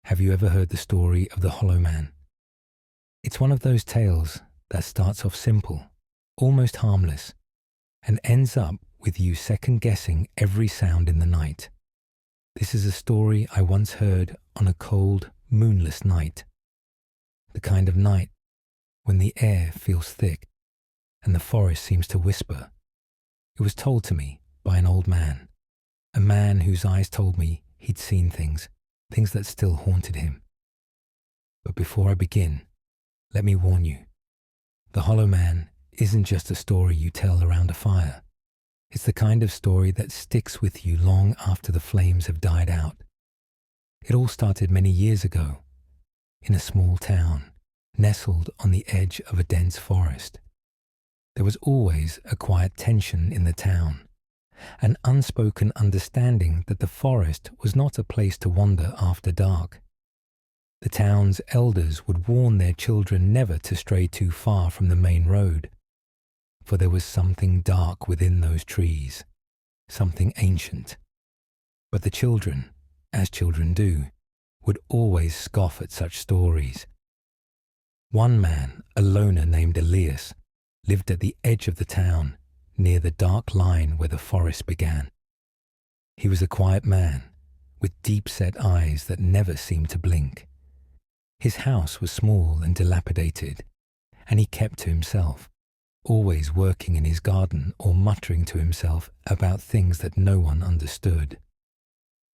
Have you ever heard the story of the Hollow Man? It's one of those tales that starts off simple, almost harmless, and ends up with you second-guessing every sound in the night. This is a story I once heard on a cold, moonless night. The kind of night when the air feels thick and the forest seems to whisper. It was told to me by an old man, a man whose eyes told me he'd seen things that still haunted him. But before I begin, let me warn you, the Hollow Man isn't just a story you tell around a fire. It's the kind of story that sticks with you long after the flames have died out. It all started many years ago, in a small town, nestled on the edge of a dense forest. There was always a quiet tension in the town, an unspoken understanding that the forest was not a place to wander after dark. The town's elders would warn their children never to stray too far from the main road, for there was something dark within those trees, something ancient. But the children, as children do, would always scoff at such stories. One man, a loner named Elias, lived at the edge of the town, near the dark line where the forest began. He was a quiet man, with deep-set eyes that never seemed to blink. His house was small and dilapidated, and he kept to himself, always working in his garden or muttering to himself about things that no one understood.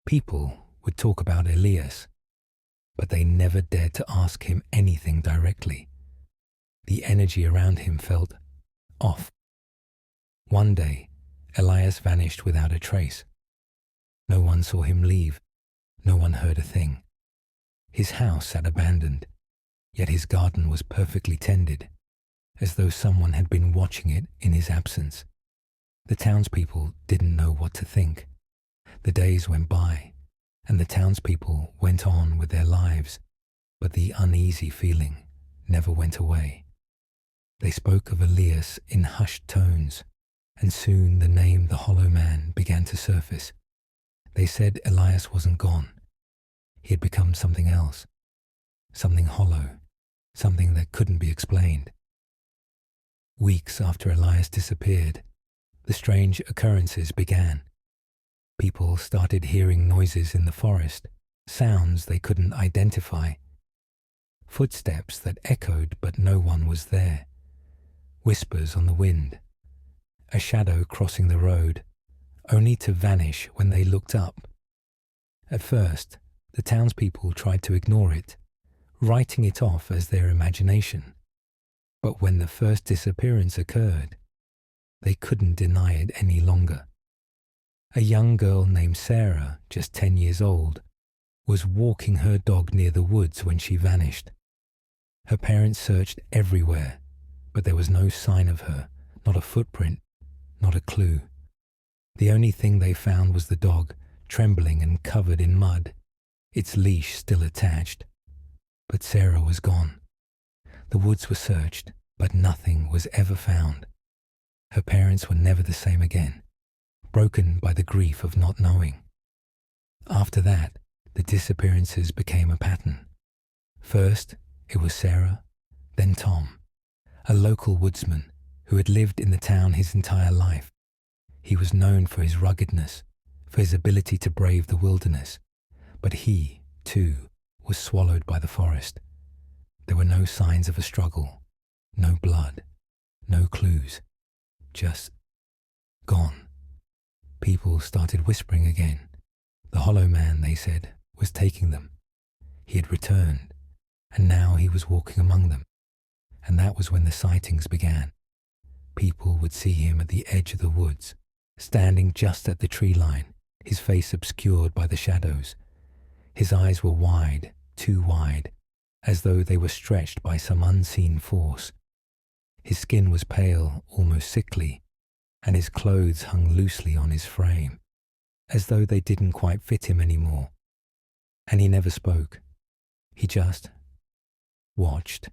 People would talk about Elias, but they never dared to ask him anything directly. The energy around him felt off. One day, Elias vanished without a trace. No one saw him leave. No one heard a thing. His house sat abandoned, yet his garden was perfectly tended, as though someone had been watching it in his absence. The townspeople didn't know what to think. The days went by, and the townspeople went on with their lives, but the uneasy feeling never went away. They spoke of Elias in hushed tones, and soon the name the Hollow Man began to surface. They said Elias wasn't gone. He had become something else, something hollow, something that couldn't be explained. Weeks after Elias disappeared, the strange occurrences began. People started hearing noises in the forest, sounds they couldn't identify. Footsteps that echoed but no one was there. Whispers on the wind. A shadow crossing the road, only to vanish when they looked up. At first, the townspeople tried to ignore it, writing it off as their imagination. But when the first disappearance occurred, they couldn't deny it any longer. A young girl named Sarah, just 10 years old, was walking her dog near the woods when she vanished. Her parents searched everywhere, but there was no sign of her, not a footprint, not a clue. The only thing they found was the dog, trembling and covered in mud, its leash still attached. But Sarah was gone. The woods were searched, but nothing was ever found. Her parents were never the same again, broken by the grief of not knowing. After that, the disappearances became a pattern. First, it was Sarah, then Tom, a local woodsman who had lived in the town his entire life. He was known for his ruggedness, for his ability to brave the wilderness, but he, too, was swallowed by the forest. There were no signs of a struggle, no blood, no clues, just gone. People started whispering again. The Hollow Man, they said, was taking them. He had returned, and now he was walking among them. And that was when the sightings began. People would see him at the edge of the woods, standing just at the tree line, his face obscured by the shadows. His eyes were wide, too wide, as though they were stretched by some unseen force. His skin was pale, almost sickly, and his clothes hung loosely on his frame, as though they didn't quite fit him anymore. And he never spoke. He just watched.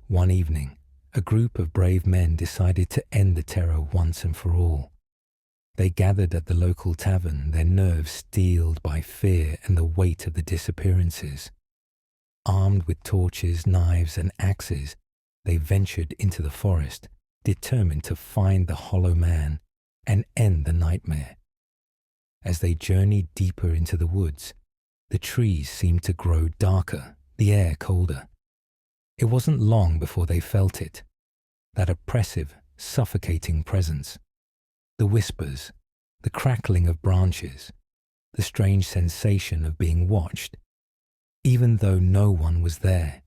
One evening, a group of brave men decided to end the terror once and for all. They gathered at the local tavern, their nerves steeled by fear and the weight of the disappearances. Armed with torches, knives, and axes, they ventured into the forest, determined to find the Hollow Man and end the nightmare. As they journeyed deeper into the woods, the trees seemed to grow darker, the air colder. It wasn't long before they felt it, that oppressive, suffocating presence. The whispers, the crackling of branches, the strange sensation of being watched, even though no one was there.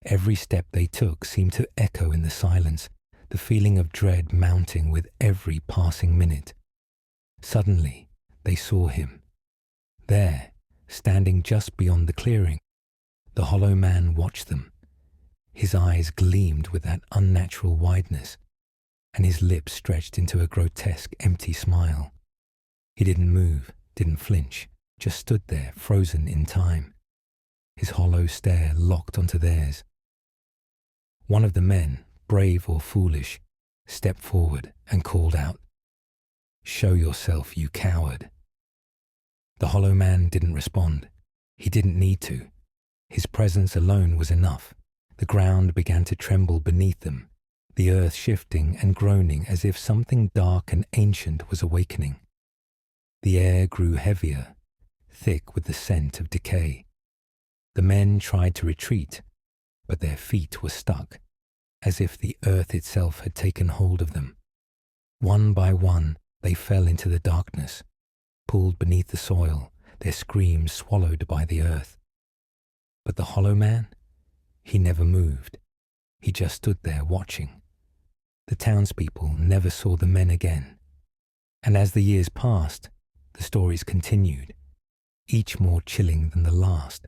Every step they took seemed to echo in the silence, the feeling of dread mounting with every passing minute. Suddenly, they saw him. There, standing just beyond the clearing, the Hollow Man watched them. His eyes gleamed with that unnatural wideness, and his lips stretched into a grotesque, empty smile. He didn't move, didn't flinch, just stood there, frozen in time. His hollow stare locked onto theirs. One of the men, brave or foolish, stepped forward and called out, "Show yourself, you coward." The Hollow Man didn't respond. He didn't need to. His presence alone was enough. The ground began to tremble beneath them, the earth shifting and groaning as if something dark and ancient was awakening. The air grew heavier, thick with the scent of decay. The men tried to retreat, but their feet were stuck, as if the earth itself had taken hold of them. One by one, they fell into the darkness, pulled beneath the soil, their screams swallowed by the earth. But the Hollow Man? He never moved. He just stood there watching. The townspeople never saw the men again. And as the years passed, the stories continued, each more chilling than the last.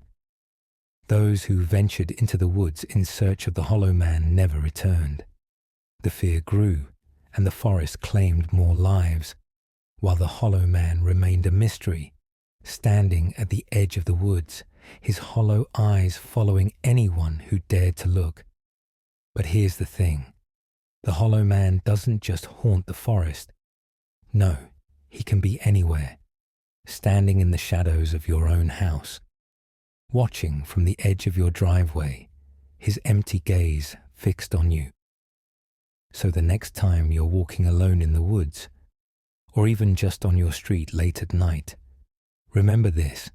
Those who ventured into the woods in search of the Hollow Man never returned. The fear grew, and the forest claimed more lives, while the Hollow Man remained a mystery, standing at the edge of the woods, his hollow eyes following anyone who dared to look. But here's the thing. The Hollow Man doesn't just haunt the forest. No, he can be anywhere, standing in the shadows of your own house, watching from the edge of your driveway, his empty gaze fixed on you. So the next time you're walking alone in the woods, or even just on your street late at night, remember this.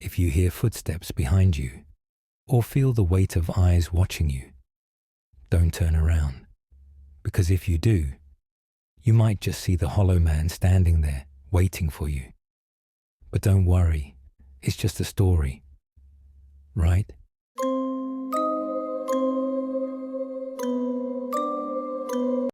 If you hear footsteps behind you, or feel the weight of eyes watching you, don't turn around, because if you do, you might just see the Hollow Man standing there, waiting for you. But don't worry, it's just a story, right?